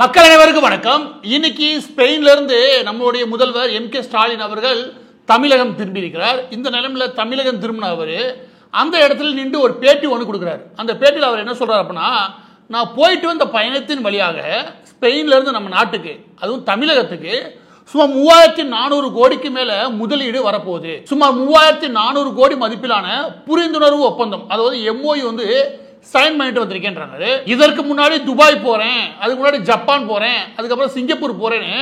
மக்கள் அனைவருக்கும் வணக்கம். இன்னைக்கு ஸ்பெயின்ல இருந்து நம்மளுடைய முதல்வர் எம்.கே. ஸ்டாலின் அவர்கள் தமிழகம் திரும்பி இருக்கிறார். இந்த நிலைமையில தமிழகம் திரும்பின அவரு அந்த இடத்துல நின்று ஒரு பேட்டி ஒன்று கொடுக்குறாரு. அந்த பேட்டியில் அவர் என்ன சொல்றாரு அப்படின்னா, நான் போயிட்டு வந்த பயணத்தின் வழியாக ஸ்பெயின்ல இருந்து நம்ம நாட்டுக்கு, அதுவும் தமிழகத்துக்கு சுமார் 3400 கோடிக்கு மேல முதலீடு வரப்போகுது. சுமார் 3400 கோடி மதிப்பிலான புரிந்துணர்வு ஒப்பந்தம், அதாவது எம்ஓயு சைன் பண்ணிட்டு வந்திருக்கேன்றாங்க. இதற்கு முன்னாடி துபாய் போறேன், அதுக்கு முன்னாடி ஜப்பான் போறேன், அதுக்கப்புறம் சிங்கப்பூர் போறேன்னு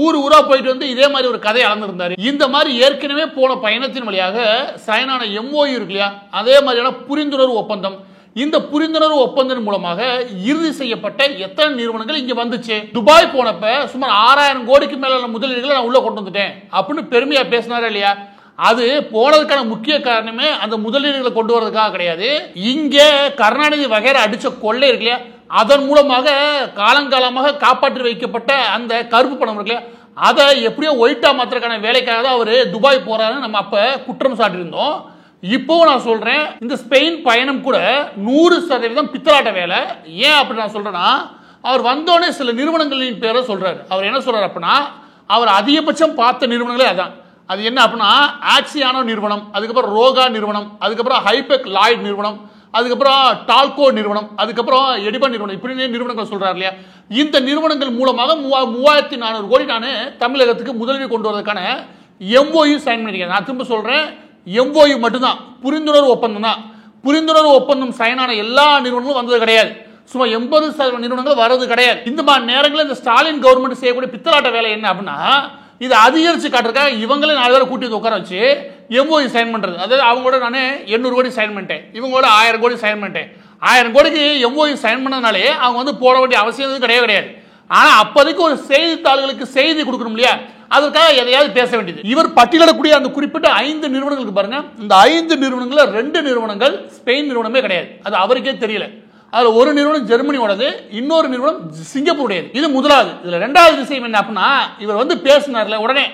ஊரா போயிட்டு வந்து இதே மாதிரி ஒரு கதையை அளந்திருந்தாரு. இந்த மாதிரி ஏற்கனவே போன பயணத்தின் வழியாக சைனான எம்ஓயு இருக்கு இல்லையா, அதே மாதிரியான புரிந்துணர்வு ஒப்பந்தம். இந்த புரிந்துணர்வு ஒப்பந்தம் மூலமாக இறுதி செய்யப்பட்ட எத்தனை நிறுவனங்கள் இங்க வந்துச்சு. துபாய் போனப்ப சுமார் 6000 கோடிக்கு மேல முதலீடுகளை நான் உள்ள கொண்டு வந்துட்டேன் அப்படின்னு பெருமையா பேசினாரா இல்லையா? அது போனதுக்கான முக்கிய காரணமே அந்த முதலீடுகளை கொண்டு வரதுக்காக கிடையாது. இங்க கருணாநிதி வகைர அடிச்ச கொள்ளை இருக்கு இல்லையா, அதன் மூலமாக காலங்காலமாக காப்பாற்றி வைக்கப்பட்ட அந்த கருப்பு பணம் இருக்கு இல்லையா, அதை எப்படியோ ஒயிட்டா மாத்திரக்கான வேலைக்காக தான் அவரு துபாய் போறாருன்னு நம்ம அப்ப குற்றம் சாட்டியிருந்தோம். இப்போ நான் சொல்றேன், இந்த ஸ்பெயின் பயணம் கூட 100% பித்தலாட்ட வேலை. ஏன் அப்படி நான் சொல்றேன்னா, அவர் வந்தோடனே சில நிறுவனங்களின் பேரை சொல்றாரு. அவர் என்ன சொல்றாரு அப்படின்னா, அவர் அதிகபட்சம் பார்த்த நிறுவனங்களே அதான். அது என்ன அப்படின்னா, ஆக்சியானோ நிறுவனம், அதுக்கப்புறம் ரோகா நிறுவனம், அதுக்கப்புறம் ஹைபெக் லாய்ட் நிறுவனம், அதுக்கப்புறம் டால்கோ நிறுவனம், அதுக்கப்புறம் எடிபன் நிறுவனம், இப்படி நிறுவனங்கள் சொல்றாரு இல்லையா. இந்த நிறுவனங்கள் மூலமாக 3400 கோடி நான் தமிழகத்துக்கு முதலீடு கொண்டு வரதுக்கான எம்ஓயு சைன் பண்ணிருக்கேன். நான் திரும்ப சொல்றேன், எம்ஓயு மட்டும்தான், புரிந்துணர்வு ஒப்பந்தம் தான். புரிந்துணர்வு ஒப்பந்தம் சைனான எல்லா நிறுவனங்களும் வந்தது கிடையாது. சுமார் 80% நிறுவனங்கள் வர்றது கிடையாது. இந்த மாதிரி நேரங்களில் இந்த ஸ்டாலின் கவர்மெண்ட் செய்யக்கூடிய பித்தலாட்ட வேலை என்ன அப்படின்னா, இதை அதிகரிச்சு காட்டுறதுக்காக இவங்களே 4 பேரை கூட்டி உட்கார வச்சு எம்ஓயு சைன் பண்றது. அதாவது அவங்களோட நான் 800 கோடி சைன் பண்ணிட்டேன், இவங்களோட 1000 கோடி சைன் பண்ணிட்டேன். 1000 கோடிக்கு எம்ஓயு சைன் பண்ணதுனாலே அவங்க போட வேண்டிய அவசியம் கிடையாது. ஆனா அப்போதைக்கு ஒரு செய்தித்தாள்களுக்கு செய்தி கொடுக்கணும் இல்லையா, அதற்காக எதையாவது பேச வேண்டியது. இவர் பட்டியலிடக்கூடிய அந்த குறிப்பிட்ட 5 நிறுவனங்களுக்கு பாருங்க, இந்த 5 நிறுவனங்கள்ல 2 நிறுவனங்கள் ஸ்பெயின் நிறுவனமே கிடையாது. அது அவருக்கே தெரியல. அதுல ஒரு நிறுவனம் ஜெர்மனியோடது, இன்னொரு நிறுவனம் சிங்கப்பூருடையது. இது முதலாவது. இதுல ரெண்டாவது விஷயம் என்ன அப்படின்னா, இவர் பேசினார்ல, உடனே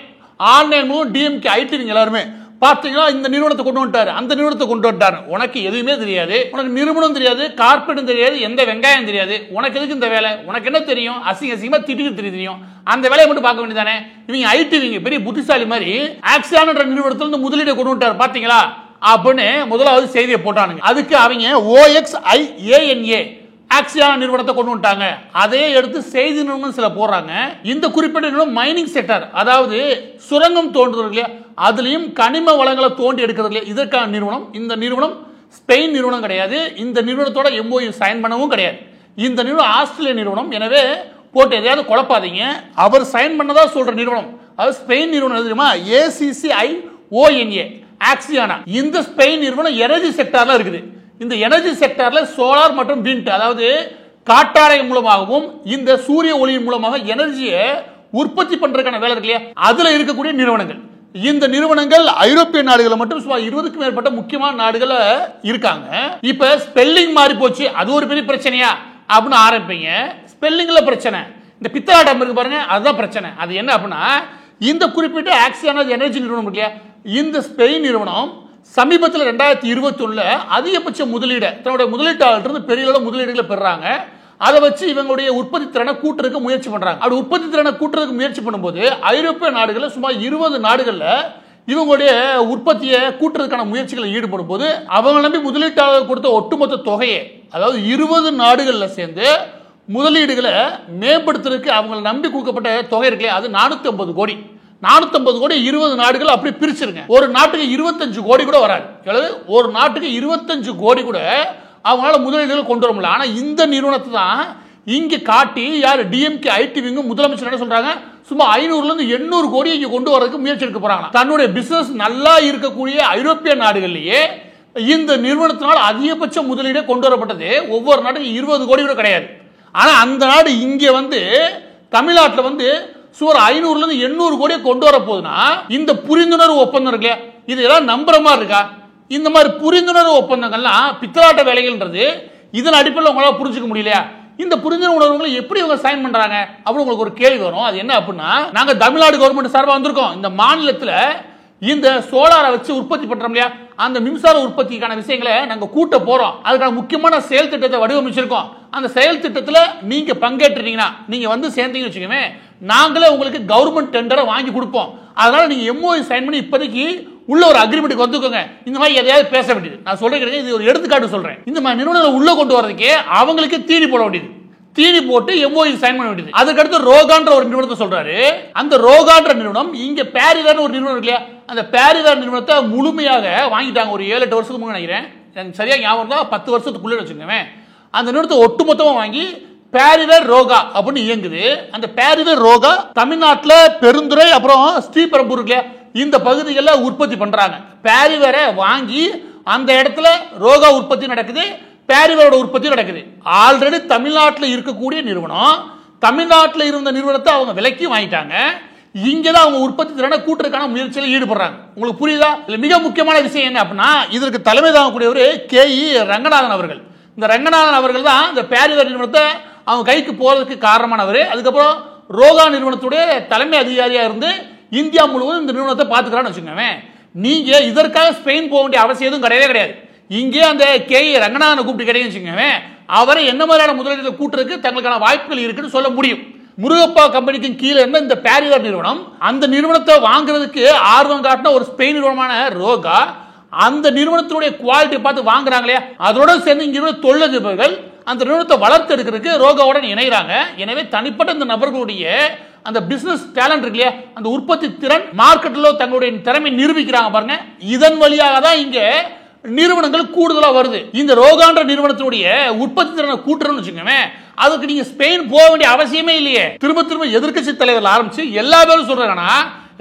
ஆன்லைன் மூலம் டிஎம்கே ஐடி எல்லாருமே பார்த்தீங்கன்னா இந்த நிறுவனத்தை கொண்டு வந்துட்டாரு, அந்த நிறுவனத்தை கொண்டு வந்துட்டாரு. உனக்கு எதுவுமே தெரியாது, உனக்கு நிறுவனம் தெரியாது, கார்பரேட்டும் தெரியாது, எந்த வெங்காயம் தெரியாது, உனக்கு எதுக்கு இந்த வேலை? உனக்கு என்ன தெரியும்? அசிங்கமா திட்டிட்டு தெரியும். அந்த வேலையை மட்டும் பார்க்க வேண்டியதானே. இவங்க ஐடி பெரிய புத்திசாலி மாதிரி ஆக்சியான் என்ற நிறுவனத்திலிருந்து முதலீடு கொண்டு வந்துட்டாரு பாத்தீங்களா அப்படின்னு முதலாவது செய்தியை போட்டானுங்க. அதுக்கு அவங்க OXIANA ஆக்சியான் நிறுவனத்தை கொண்டு வந்துட்டாங்க. அதே எடுத்து செய்தி நிறுவனம் சில போடுறாங்க. இந்த குறிப்பிட்ட நிறுவனம் மைனிங் செக்டர், அதாவது சுரங்கம் தோன்றுறது, அதுலயும் கனிம வளங்களை தோண்டி எடுக்கிறது, இதற்கான நிறுவனம். இந்த நிறுவனம் ஸ்பெயின் நிறுவனம் கிடையாது. இந்த நிறுவனத்தோட எம்ஓயு சைன் பண்ணவும் கிடையாது. இந்த நிறுவனம் ஆஸ்திரேலிய நிறுவனம். எனவே போட்டு எதையாவது குழப்பாதீங்க. அவர் சைன் பண்ணதா சொல்ற நிறுவனம் அது ஸ்பெயின் நிறுவனம் தெரியுமா, ACCIONA ஆக்சியானா. இந்த ஸ்பெயின் நிறுவனம் எனர்ஜி செக்டார்ல இருக்குது. இந்த எனர்ஜி செக்டார்ல சோலார் மற்றும் விண்ட், அதாவது காற்றாலை மூலமாகவும் இந்த சூரிய ஒளியின் மூலமாக எனர்ஜியை உற்பத்தி பண்றதுக்கான வேலை இருக்கு இல்லையா, அதுல இருக்கக்கூடிய நிறுவனங்கள். இந்த நிறுவனங்கள் ஐரோப்பிய நாடுகள் மட்டும் சுமார் 20க்கும் மேற்பட்ட முக்கியமான நாடுகள் இருக்காங்க. இப்ப ஸ்பெல்லிங் மாறி போச்சு, அது ஒரு பெரிய பிரச்சனையா அப்படின்னு ஆரம்பிப்பீங்க. ஸ்பெல்லிங்ல பிரச்சனை, இந்த பித்தலாட்டம் இருக்கு பாருங்க, அதுதான் பிரச்சனை. அது என்ன அப்படின்னா, இந்த குறிப்பிட்ட ஆக்சியானா எனர்ஜி நிறுவனம் இருக்கு இல்லையா, இந்த ஸ்பெயின் நிறுவனம் சமீபத்தில் 2021 அதிகபட்ச முதலீடு, தன்னுடைய முதலீட்டாளர் பெரிய அளவு முதலீடுகளை பெறாங்க. அதை வச்சு இவங்களுடைய உற்பத்தி திறனை கூட்டுறதுக்கு முயற்சி பண்றாங்க. அப்படி உற்பத்தி திறனை கூட்டுறதுக்கு முயற்சி பண்ணும்போது ஐரோப்பிய நாடுகளில் சுமார் 20 நாடுகள்ல இவங்களுடைய உற்பத்தியை கூட்டுறதுக்கான முயற்சிகளை ஈடுபடும் போது அவங்க நம்பி முதலீட்டாளர் கொடுத்த ஒட்டுமொத்த தொகையை, அதாவது 20 நாடுகள்ல சேர்ந்து முதலீடுகளை மேம்படுத்துறதுக்கு அவங்க நம்பி கொடுக்கப்பட்ட தொகை இருக்குல்ல, அது 450 கோடி. 450 கோடி 20 நாடுகள் அப்படி பிரிச்சிருங்க. ஒரு நாட்டுக்கு 25 கோடி கூட வராது. ஒரு நாட்டுக்கு 25 கோடி கூட அவங்களால முதலீடுகள் கொண்டு வர முடியல. ஆனா இந்த நிறுவனத்தை தான் இங்க காட்டி யார் டிஎம்கே ஐடி முதலமைச்சர் என்ன சொல்றாங்க, சும்மா 500 இருந்து 800 கோடி இங்க கொண்டு வரதுக்கு முயற்சி எடுக்க போறாங்க. தன்னுடைய பிசினஸ் நல்லா இருக்கக்கூடிய ஐரோப்பிய நாடுகள்லயே இந்த நிறுவனத்தினால் அதிகபட்ச முதலீடே கொண்டு வரப்பட்டது ஒவ்வொரு நாட்டுக்கு 20 கோடி கூட கிடையாது. ஆனா அந்த நாடு இங்க தமிழ்நாட்டில் சுமார் 500 இருந்து 800 கோடியை கொண்டு வர போதுன்னா, இந்த புரிந்துணர்வு ஒப்பந்தம் இருக்கு, இது எல்லாம் நம்புற மாதிரி இருக்கா? இந்த மாதிரி புரிந்துணர்வு ஒப்பந்தங்கள்லாம் பித்தலாட்ட வேலைகள்ன்றது இதன் அடிப்படையில் உங்களால புரிஞ்சுக்க முடியலையா? இந்த புரிந்துணர்வுகளை எப்படி இவங்க சைன் பண்றாங்க அப்படின்னு உங்களுக்கு ஒரு கேள்வி வரும். அது என்ன அப்படின்னா, நாங்க தமிழ்நாடு கவர்மெண்ட் சார்பாக வந்திருக்கோம். இந்த மாநிலத்தில் இந்த சோலாரை வச்சு உற்பத்தி பண்றோம் இல்லையா, அந்த மின்சார உற்பத்திக்கான விஷயங்களை நாங்க கூட்ட போறோம். அதுக்கான முக்கியமான செயல் திட்டத்தை வடிவமைச்சிருக்கோம். அந்த செயல் திட்டத்தில் நீங்க பங்கேற்றீங்கன்னா, நீங்க வந்து சேர்ந்தீங்கன்னு வச்சுக்கோங்க, நாங்களே உங்களுக்கு கவர்மெண்ட் டெண்டரை வாங்கி கொடுப்போம். அதனால நீங்க எம்ஓயு சைன் பண்ணி இப்போதைக்கு உள்ள ஒரு அக்ரிமெண்ட் வந்துக்கோங்க. இந்த மாதிரி எதையாவது பேச வேண்டியது நான் சொல்றேன், இது ஒரு எடுத்துக்காட்டு சொல்றேன். இந்த மாதிரி நிறுவனங்களை உள்ள கொண்டு வரதுக்கே அவங்களுக்கு தீனி போட வேண்டியது, தீனி போட்டு எம்ஓயு சைன் பண்ண வேண்டியது. அதுக்கடுத்து ரோகான்ற ஒரு நிறுவனத்தை சொல்றாரு. அந்த ரோகான்ற நிறுவனம் இங்க பேரிவேர் ஒரு நிறுவனம் இருக்கு இல்லையா, அந்த பேரிவேர் நிறுவனத்தை முழுமையாக வாங்கிட்டாங்க. ஒரு 7-8 வருஷத்துக்கு முன்னாடி நினைக்கிறேன், எனக்கு சரியா ஞாபகம் தான், 10 வருஷத்துக்குள்ள வச்சுக்கோங்க. அந்த நிறுவனத்தை ஒட்டுமொத்தமா வாங்கி பேரிவேர் ரோகா அப்படின்னு இயங்குது. அந்த பேரிவேர் ரோகா தமிழ்நாட்டில் பெருந்துறை அப்புறம் ஸ்ரீபெரும்பூர் இல்லையா, இந்த பகுதிகளில் உற்பத்தி பண்றாங்க. பேரிவேரை வாங்கி அந்த இடத்துல ரோகா உற்பத்தி நடக்குது, பேரிவேரோட உற்பத்தி நடக்குது. ஆல்ரெடி தமிழ்நாட்டில் இருக்கக்கூடிய நிறுவனம், தமிழ்நாட்டில் இருந்த நிறுவனத்தை அவங்க விலைக்கு வாங்கிட்டாங்க. இங்கதான் அவங்க உற்பத்தி திறனை கூட்டுறதுக்கான முயற்சியில் ஈடுபடுறாங்க. உங்களுக்கு புரியுதா? இதுல மிக முக்கியமான விஷயம் என்ன அப்படின்னா, இதற்கு தலைமை தாங்கக்கூடியவர் KE ரங்கநாதன் அவர்கள். இந்த ரங்கநாதன் அவர்கள் தான் இந்த பேரிவேர் நிறுவனத்தை அவங்க கைக்கு போறதுக்கு காரணமானவர். அதுக்கப்புறம் ரோகா நிறுவனத்துடைய தலைமை அதிகாரியா இருந்து இந்தியா முழுவதும் இந்த நிறுவனத்தை பார்த்துக்கிறான்னு வச்சுக்கோங்க. நீங்க இதற்காக ஸ்பெயின் போக வேண்டிய அவசியம் எதுவும் கிடையவே கிடையாது. இங்கே அந்த KE ரங்கநாதனை கூப்பிட்டு கிடையாது வச்சுக்கோங்க, அவரை என்ன மாதிரியான முதலீட்டை கூட்டுறதுக்கு தங்களுக்கான வாய்ப்புகள் இருக்குன்னு சொல்ல முடியும். முருகப்பா கம்பெனிக்கு கீழே இருந்த இந்த பேரிவேர் நிறுவனம், அந்த நிறுவனத்தை வாங்குறதுக்கு ஆர்வம் காட்டின ஒரு ஸ்பெயின் நிறுவனமான ரோகா, அந்த நிறுவனத்தினுடைய குவாலிட்டி பார்த்து வாங்குறாங்களே, அதோட சேர்ந்து இங்க தொழிலதிபர்கள் அந்த நிறுவனத்தை வளர்த்து எடுக்கிறதுக்கு ரோகாவுடன் இணைகிறாங்க. எனவே தனிப்பட்ட இந்த நபர்களுடைய அந்த பிசினஸ் டேலண்ட் இருக்கு இல்லையா, அந்த உற்பத்தி திறன் மார்க்கெட்டில் தங்களுடைய திறமை நிரூபிக்கிறாங்க பாருங்க. இதன் வழியாக தான் இங்க நிறுவனங்கள் கூடுதலா வருது. இந்த ரோகான்ற நிறுவனத்தினுடைய உற்பத்தி திறனை கூட்டுறோம்னு வச்சுக்கோங்க, அதுக்கு நீங்க ஸ்பெயின் போக வேண்டிய அவசியமே இல்லையே. திரும்ப திரும்ப எதிர்க்கட்சி தலைவர் ஆரம்பிச்சு எல்லா பேரும் சொல்றாங்கன்னா,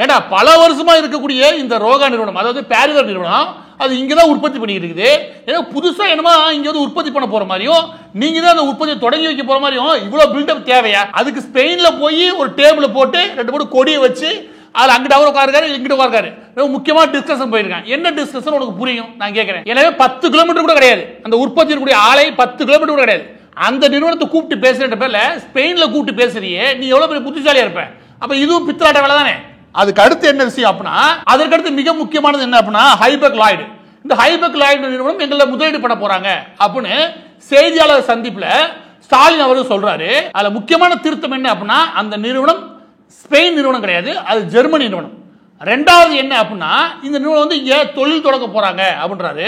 ஏடா பல வருஷமா இருக்கக்கூடிய இந்த ரோகா நிறுவனம், அதாவது பேரிவேர் நிறுவனம், அது இங்கதான் உற்பத்தி பண்ணிட்டு இருக்குது. ஏன்னா புதுசா என்னமா இங்க வந்து உற்பத்தி பண்ண போற மாதிரியும், நீங்க தான் அந்த உற்பத்தியை தொடங்கி வைக்க போற மாதிரியும் இவ்வளவு பில்டப் தேவையா? அதுக்கு ஸ்பெயின்ல போய் ஒரு டேபிள் போட்டு 2 கொடியை வச்சு அதுல அங்கிட்ட அவர் உட்காருக்காரு, இங்கிட்ட உட்காருக்காரு, முக்கியமா டிஸ்கஷன் போயிருக்காங்க. என்ன டிஸ்கஷன் உனக்கு புரியும்? நான் கேட்கிறேன். எனவே 10 கிலோமீட்டர் கூட கிடையாது அந்த உற்பத்தி இருக்கக்கூடிய ஆலை, 10 கிலோமீட்டர் கூட கிடையாது. அந்த நிறுவனத்தை கூப்பிட்டு பேசுற பேர்ல ஸ்பெயின்ல கூப்பிட்டு பேசுறியே, நீ எவ்வளவு பெரிய புத்திசாலியா இருப்ப? அப்ப இதுவும் பித்தலாட்ட வேலை தானே. அதுக்கு அடுத்து என்ன விஷயம் அப்படின்னா, அதற்கு அடுத்து மிக முக்கியமானது என்ன அப்படின்னா, ஹைபெக் லாய்டு. இந்த ஹைபெக் லாய்டு நிறுவனம் எங்களை முதலீடு பண்ண போறாங்க அப்படின்னு செய்தியாளர் சந்திப்புல ஸ்டாலின் அவர்கள் சொல்றாரு. அதுல முக்கியமான திருத்தம் என்ன அப்படின்னா, அந்த நிறுவனம் ஸ்பெயின் நிறுவனம் கிடையாது, அது ஜெர்மனி நிறுவனம். ரெண்டாவது என்ன அப்படின்னா, இந்த நிறுவனம் வந்து இங்க தொழில் தொடங்க போறாங்க அப்படின்றாரு.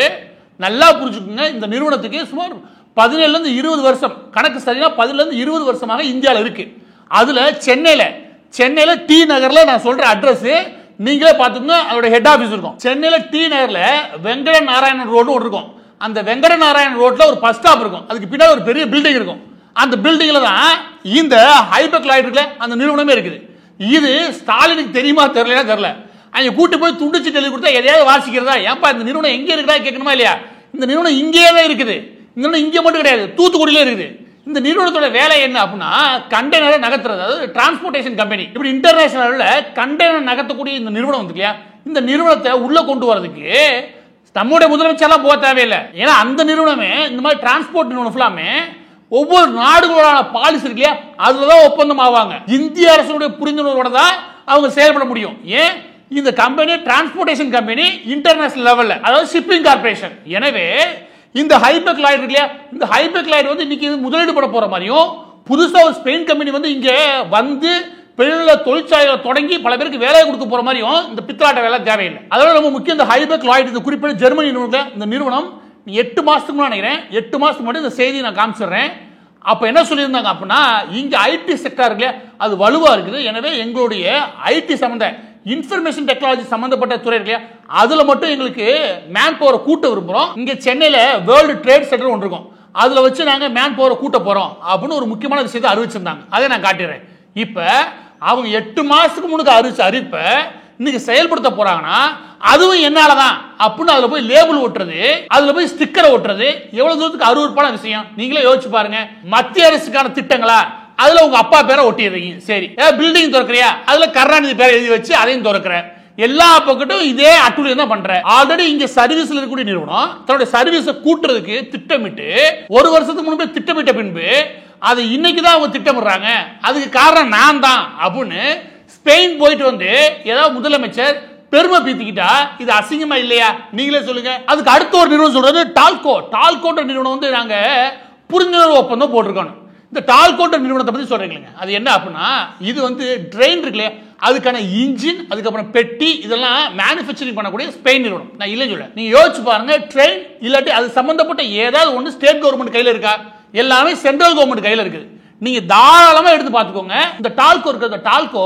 நல்லா புரிஞ்சுக்கோங்க, இந்த நிறுவனத்துக்கு சுமார் 17-20 வருஷம், கணக்கு சரியா 17-20 வருஷமாக இந்தியாவில் இருக்கு. அதுல சென்னையில டி நகர்ல, நான் சொல்ற அட்ரஸ் நீங்களே பார்த்துக்கோங்க, அதோட ஹெட் ஆபீஸ் இருக்கும். சென்னையில டி நகர்ல வெங்கட நாராயணன் ரோடு இருக்கும். அந்த வெங்கட நாராயணன் ரோட்ல ஒரு பஸ் ஸ்டாப் இருக்கும், அதுக்கு பின்னாடி ஒரு பெரிய பில்டிங் இருக்கும். அந்த பில்டிங்ல தான் இந்த ஹைபெக் லாய்டு இருக்குல்ல, அந்த நிறுவனமே இருக்குது. இது ஸ்டாலினுக்கு தெரியுமா தெரியல. அங்க கூட்டி போய் துண்டுச்சு எழுதி கொடுத்தா எதையாவது வாசிக்கிறதா? ஏன்பா இந்த நிறுவனம் எங்க இருக்குதா கேட்கணுமா இல்லையா? இந்த நிறுவனம் இங்கேயே தான் இருக்குது. இந்த நிறுவனம் இங்கே மட்டும் கிடையாது, தூத்துக்குடியில இருக்குது. இந்த நிறுவனத்தோட வேலை என்ன அப்படின்னா, கண்டெய்னரை நகர்த்துறது, அதாவது டிரான்ஸ்போர்ட்டேஷன் கம்பெனி. இப்படி இன்டர்நேஷனல்ல கண்டெய்னர் நகர்த்தக்கூடிய இந்த நிறுவனம் வந்து இல்லையா, இந்த நிறுவனத்தை உள்ள கொண்டு வரதுக்கு நம்முடைய முதலமைச்சர்லாம் போக தேவையில்லை. ஏன்னா அந்த நிறுவனமே, இந்த மாதிரி டிரான்ஸ்போர்ட் நிறுவனம் ஃபுல்லாமே ஒவ்வொரு நாடுகளோட பாலிசி இருக்கு இல்லையா, அதுலதான் ஒப்பந்தம் ஆவாங்க. இந்திய அரசுடைய புரிந்துணர்வோட தான் அவங்க செயல்பட முடியும். ஏன்? இந்த கம்பெனி டிரான்ஸ்போர்ட்டேஷன் கம்பெனி, இன்டர்நேஷனல் லெவல்ல, அதாவது ஷிப்பிங் கார்பரேஷன். எனவே இந்த ஹைபெக் லாய்டு இருக்கு இல்லையா, இந்த ஹைபெக் லாய்டு வந்து இன்னைக்கு முதலீடு பண்ண போற மாதிரியும், புதுசா ஒரு ஸ்பெயின் கம்பெனி வந்து இங்க வந்து பெரிய தொழிற்சாலைகளை தொடங்கி பல பேருக்கு வேலையை கொடுக்க போற மாதிரியும் இந்த பித்தலாட்ட வேலை தேவையில்லை. அதோட ரொம்ப முக்கியம், இந்த ஹைபெக் லாய்டு, இந்த குறிப்பிட்ட ஜெர்மனி நிறுவனம், இந்த நிறுவனம் 8 மாசத்துக்கு நினைக்கிறேன், 8 மாசத்துக்கு முன்னாடி இந்த செய்தியை நான் காமிச்சிடுறேன். அப்ப என்ன சொல்லியிருந்தாங்க அப்படின்னா, இங்க ஐடி செக்டார் இருக்குல்ல, அது வலுவா இருக்குது. எனவே எங்களுடைய ஐடி சம்பந்த இன்ஃபர்மேஷன் டெக்னாலஜி சம்பந்தப்பட்ட துறை இருக்கு, அதுல மட்டும் எங்களுக்கு மேன் பவரை கூட்ட விரும்புறோம். இங்க சென்னையில வேர்ல்டு ட்ரேட் சென்டர் ஒன்று இருக்கும், அதுல வச்சு நாங்க மேன் பவரை கூட்ட போறோம் அப்படின்னு ஒரு முக்கியமான விஷயத்தை அறிவிச்சிருந்தாங்க. அதை நான் காட்டுறேன். இப்ப அவங்க 8 மாசத்துக்கு முன்னாடி அறிவிச்ச அறிவிப்ப இன்னைக்கு செயல்படுத்த போறாங்கன்னா, அதுவும் என்னாலதான் அப்படின்னு அதுல போய் லேபிள் ஒட்டுறது, அதுல போய் ஸ்டிக்கரை ஒட்டுறது எவ்வளவு தூரத்துக்கு அருவருப்பான விஷயம் நீங்களே யோசிச்சு பாருங்க. மத்திய அரசுக்கான திட்டங்களா, அதுல உங்க அப்பா பேரை ஒட்டிடுறீங்க. சரி, பில்டிங் திறக்கிறியா, அதுல கருணாநிதி பேரை எழுதி வச்சு அதையும் திறக்கிற. எல்லா பக்கட்டும் இதே அட்டுழியம் தான் பண்ற. ஆல்ரெடி இங்க சர்வீஸ்ல இருக்கக்கூடிய நிறுவனம் தன்னுடைய சர்வீஸை கூட்டுறதுக்கு திட்டமிட்டு 1 வருஷத்துக்கு முன்பே திட்டமிட்ட பின்பு அதை இன்னைக்கு தான் அவங்க திட்டமிடுறாங்க. அதுக்கு காரணம் நான் தான் அப்படின்னு ஸ்பெயின் போயிட்டு வந்து ஏதாவது முதலமைச்சர் பெருமை பீத்திக்கிட்டா இது அசிங்கமா இல்லையா? நீங்களே சொல்லுங்க. அதுக்கு அடுத்த ஒரு நிறுவனம் சொல்றது டால்கோ. டால்கோன்ற நிறுவனம் வந்து நாங்க புரிந்துணர்வு ஒப்பந்தம் போட்டிருக்கோம். இந்த டால்கோன்ற நிறுவனத்தை பத்தி சொல்றீங்க. அது என்ன அப்படின்னா, இது வந்து ட்ரெயின் இருக்குல்ல, அதுக்கான இன்ஜின், அதுக்கப்புறம் பெட்டி, இதெல்லாம் மேனுஃபேக்சரிங் பண்ணக்கூடிய ஸ்பெயின் நிறுவனம். நான் இல்லை சொல்ல, நீங்க யோசிச்சு பாருங்க. ட்ரெயின் இல்லாட்டி அது சம்பந்தப்பட்ட ஏதாவது ஒன்று ஸ்டேட் கவர்மெண்ட் கையில இருக்கா? எல்லாமே சென்ட்ரல் கவர்மெண்ட் கையில இருக்குது. நீங்க தாராளமா எடுத்து பார்த்துக்கோங்க. இந்த டால்கோ இருக்கு, இந்த டால்கோ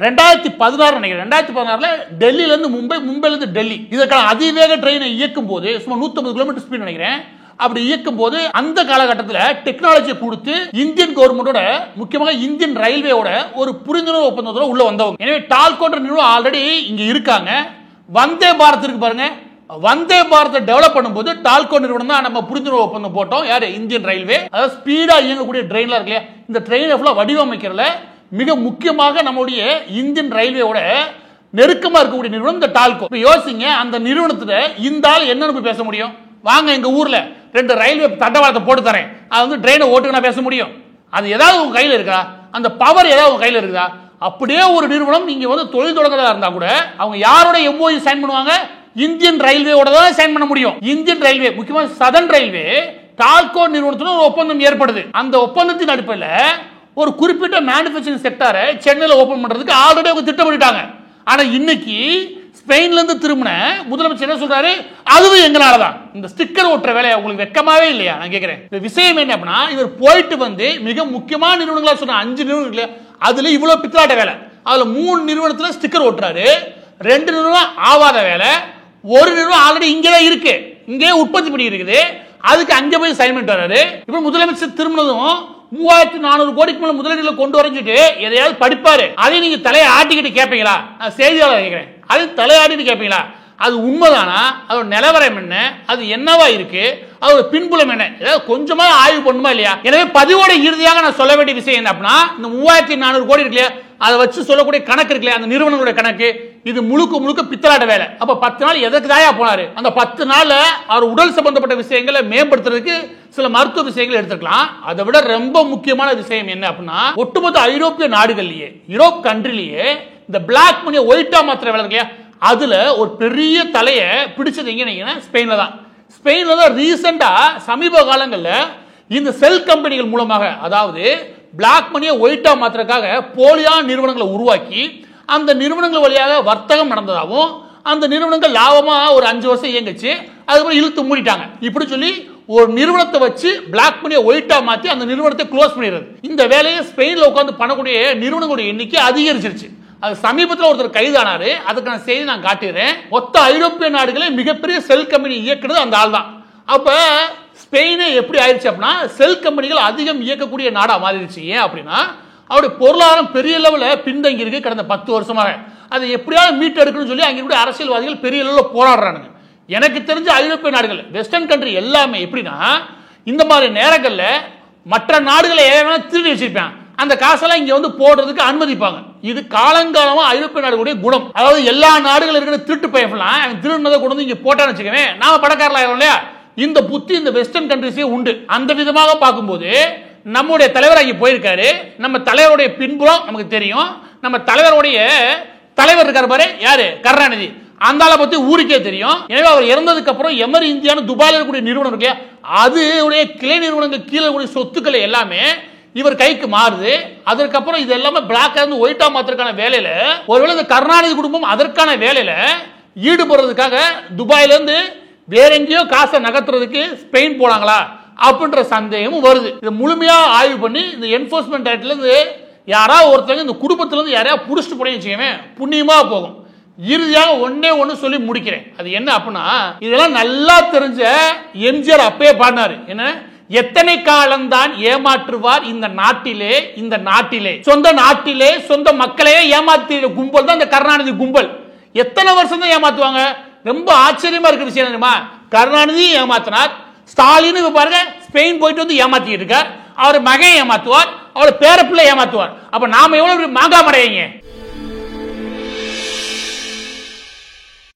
2016 நினைக்கிறேன், 2016 டெல்லியில இருந்து மும்பை, மும்பைல இருந்து டெல்லி, இதற்கான அதிவேக ட்ரெயினை இயக்கும் போது சும்மா 150 கிலோமீட்டர் ஸ்பீட் நினைக்கிறேன், அப்படி இயக்கும் போது அந்த காலகட்டத்தில் டெக்னாலஜி கொடுத்து இந்தியன் கவர்மெண்டோட, முக்கியமாக இந்தியன் ரயில்வேயோட ஒரு புரிந்துணர்வு ஒப்பந்தத்தோட உள்ள வந்தவங்க. எனவே டால்கோன்ற நிறுவனம் ஆல்ரெடி இங்க இருக்காங்க. வந்தே பாரத் இருக்கு பாருங்க, வந்தே பாரத்தை டெவலப் பண்ணும்போது டால்கோ நிறுவனம் தான் நம்ம புரிந்துணர்வு ஒப்பந்தம் போட்டோம். யாரு? Indian railway. அதாவது ஸ்பீடா இயங்கக்கூடிய ட்ரெயின்லாம் இருக்கு இல்லையா, இந்த ட்ரெயினை ஃபுல்லா வடிவமைக்கிறதுல மிக முக்கியமாக நம்முடைய இந்தியன் ரயில்வேயோட நெருக்கமா இருக்கக்கூடிய நிறுவனம் இந்த டால்கோ. யோசிங்க, அந்த நிறுவனத்துல இந்த ஆள் என்னன்னு பேச முடியும்? வாங்க எங்க ஊர்ல 2 ரயில்வே தண்டவாளத்தை போட்டு தரேன், அது வந்து ட்ரெயினை ஓட்டுக்கு நான் பேச முடியும்? அது ஏதாவது உங்க கையில இருக்கா? அந்த பவர் ஏதாவது உங்க கையில இருக்குதா? அப்படியே ஒரு நிறுவனம் நீங்க வந்து தொழில் தொடங்குறதா இருந்தா கூட அவங்க யாரோட எம்ஓயு சைன் பண்ணுவாங்க? இந்தியன் ரயில்வேயோட தான் சைன் பண்ண முடியும். இந்தியன் ரயில்வே, முக்கியமா சதர்ன் ரயில்வே, டால்கோ நிறுவனத்துடன் ஒரு ஒப்பந்தம் ஏற்படுது. அந்த ஒப்பந்தத்தின் அடிப்படையில் ஒரு குறிப்பிட்ட மேனுஃபேக்சரிங் செக்டாரை சென்னையில் ஓபன் பண்றதுக்கு ஆல்ரெடி அவங்க திட்டமிட்டாங்க. ஆனா இன்னைக்கு ஸ்பெயின்ல இருந்து திரும்பின முதலமைச்சர் என்ன சொல்றாரு? அதுவும் எங்களால தான். இந்த ஸ்டிக்கர் ஒட்டுற வேலையை உங்களுக்கு வெக்கமாவே இல்லையா? நான் கேட்கிறேன். இந்த விஷயம் என்ன அப்படின்னா, இவர் போயிட்டு வந்து மிக முக்கியமான நிறுவனங்களா சொன்ன 5 நிறுவனம் இல்லையா, அதுல இவ்வளவு பித்தலாட்ட வேலை. அதுல 3 நிறுவனத்துல ஸ்டிக்கர் ஒட்டுறாரு, 2 நிறுவனம் ஆவாத வேலை, ஒரு நிறுவனம் ஆல்ரெடி இங்கதான் இருக்கு, இங்கே உற்பத்தி பண்ணி இருக்குது, அதுக்கு அங்க போய் சைன் பண்ணிட்டு வர்றாரு. இப்ப முதலமைச்சர் திரும்பினதும் 3400 கோடிக்கு மேல முதலீடுல கொண்டு வரைஞ்சிட்டு எதையாவது படிப்பாரு. அதை நீங்க தலையை ஆட்டிக்கிட்டு கேட்பீங்களா? நான் செய்தியாளர் கேட்கிறேன், அது தலையாட்டிட்டு கேட்பீங்களா? அது உண்மைதானா? அதோட நிலவரம் என்ன? அது என்னவா இருக்கு? அதோட பின்புலம் என்ன? ஏதாவது கொஞ்சமா ஆய்வு பண்ணுமா இல்லையா? எனவே பதிவோட இறுதியாக நான் சொல்ல வேண்டிய விஷயம் என்ன அப்படின்னா, இந்த 3400 கோடி இருக்கு இல்லையா, அதை வச்சு சொல்லக்கூடிய கணக்கு இருக்குல்லையா, அந்த நிறுவனங்களுடைய கணக்கு, இது முழுக்க முழுக்க பித்தலாட்ட வேலை. அப்ப 10 நாள் எதற்கு தாயா போனாரு? அந்த 10 நாள்ல அவர் உடல் சம்பந்தப்பட்ட விஷயங்களை மேம்படுத்துறதுக்கு சில மருத்துவ விஷயங்களை எடுத்துக்கலாம். அதை விட ரொம்ப முக்கியமான விஷயம் என்ன அப்படின்னா, ஒட்டுமொத்த ஐரோப்பிய நாடுகள்லயே, யூரோப் கண்ட்ரிலேயே இந்த பிளாக் மணியை ஒயிட்டா மாத்திர வேலை இருக்கு, அதுல ஒரு பெரிய தலையை பிடிச்சது எங்க? ஸ்பெயின்ல தான். ஸ்பெயின்ல தான் ரீசெண்டா சமீப காலங்களில் இந்த செல் கம்பெனிகள் மூலமாக, அதாவது பிளாக் மணியை ஒயிட்டா மாத்திரக்காக போலியான நிறுவனங்களை உருவாக்கி அந்த நிறுவனங்கள் வழியாக வர்த்தகம் நடந்ததாகவும், அந்த நிறுவனங்கள் லாபமா ஒரு 5 வருஷம் இயங்குச்சு, அதுக்கப்புறம் இழுத்து மூடிட்டாங்க. இப்படி சொல்லி ஒரு நிறுவனத்தை வச்சு பிளாக் மணியை ஒயிட்டா மாத்தி அந்த நிறுவனத்தை க்ளோஸ் பண்ணிடுறது. இந்த வேலையை ஸ்பெயின்ல உட்கார்ந்து பண்ணக்கூடிய நிறுவனங்களுடைய எண்ணிக்கை அதிகரிச்சிருச்சு. அது சமீபத்தில் ஒருத்தர் கைதானாரு, அதுக்கான செய்தி நான் காட்டுகிறேன். மொத்த ஐரோப்பிய நாடுகளே மிகப்பெரிய செல் கம்பெனி இயக்குறது அந்த ஆள் தான். அப்ப ஸ்பெயினே எப்படி ஆயிடுச்சு அப்படின்னா, செல் கம்பெனிகள் அதிகம் இயக்கக்கூடிய நாடா மாறிடுச்சு. ஏன் அப்படின்னா, அவருடைய பொருளாதாரம் பெரிய லெவலில் பின்தங்கி இருக்கு கடந்த 10 வருஷமாக. அதை எப்படியாவது மீட் எடுக்கணும்னு சொல்லி அங்கே கூட அரசியல்வாதிகள் பெரிய லெவலில் போராடுறாங்க. எனக்கு தெரிஞ்ச ஐரோப்பிய நாடுகள், வெஸ்டர்ன் கண்ட்ரி எல்லாமே எப்படின்னா, இந்த மாதிரி நேரங்களில் மற்ற நாடுகளை ஏன் திருடி வச்சிருப்பேன், அந்த காசெல்லாம் இங்க வந்து போடுறதுக்கு அனுமதிப்பாங்க. இது காலங்காலமா ஐரோப்பிய நாடுகளுடைய குணம். அதாவது எல்லா நாடுகள் இருக்கிற திருட்டு பையெல்லாம் திருடுனதை கொண்டு வந்து இங்க போட்டான்னு வச்சுக்கவே, நாம பணக்காரல ஆயிரும் இல்லையா? இந்த புத்தி இந்த வெஸ்டர்ன் கண்ட்ரிஸே உண்டு. அந்த விதமாக பார்க்கும்போது நம்முடைய தலைவர் அங்கே போயிருக்காரு. நம்ம தலைவருடைய பின்புலம் நமக்கு தெரியும். நம்ம தலைவருடைய தலைவர் இருக்காரு பாரு, யாரு? கருணாநிதி. அந்த ஆளை பத்தி ஊருக்கே தெரியும். எனவே அவர் இறந்ததுக்கு அப்புறம் எமர் இந்தியான்னு துபாயில இருக்கக்கூடிய நிறுவனம் இருக்கு, அதுடைய கிளை நிறுவனங்கள் கீழே கூடிய சொத்துக்களை எல்லாமே இவர் கைக்கு மாறுது. அதற்கப்புறம் இது எல்லாமே பிளாக் இருந்து ஒயிட்டா மாத்திரக்கான வேலையில, ஒருவேளை இந்த கருணாநிதி குடும்பம் அதற்கான வேலையில ஈடுபடுறதுக்காக துபாயில இருந்து வேற எங்கேயோ காசை நகர்த்துறதுக்கு ஸ்பெயின் போனாங்களா அப்படின்ற சந்தேகமும் வருது. இதை முழுமையா ஆய்வு பண்ணி இந்த என்போர்ஸ்மெண்ட் டைரக்டர்ல இருந்து யாராவது ஒருத்தங்க இந்த குடும்பத்துல இருந்து யாரையாவது புடிச்சிட்டு போனீங்கன்னு வச்சுக்கவே புண்ணியமா போகும். இறுதியாக ஒன்னே ஒன்னு சொல்லி முடிக்கிறேன். அது என்ன அப்படின்னா, இதெல்லாம் நல்லா தெரிஞ்ச எம்ஜிஆர் அப்பயே பாடினாரு. என்ன? எத்தனை காலம்தான் ஏமாற்றுவார் இந்த நாட்டிலே, இந்த நாட்டிலே சொந்த நாட்டிலே சொந்த மக்களையே ஏமாத்திய கும்பல் தான் இந்த கருணாநிதி கும்பல். எத்தனை வருஷம் தான் ஏமாத்துவாங்க? ரொம்ப ஆச்சரியமா இருக்க விஷயம் தெரியுமா? கருணாநிதி ஏமாத்தினார், ஸ்டாலின் பாருங்க ஸ்பெயின் போயிட்டு வந்து ஏமாத்திட்டு இருக்கார், அவர் மகன் ஏமாத்துவார், அவர் பேரப்பிள்ளை ஏமாத்துவார். அப்ப நாம எவ்வளவு மாங்காய் மடையங்க?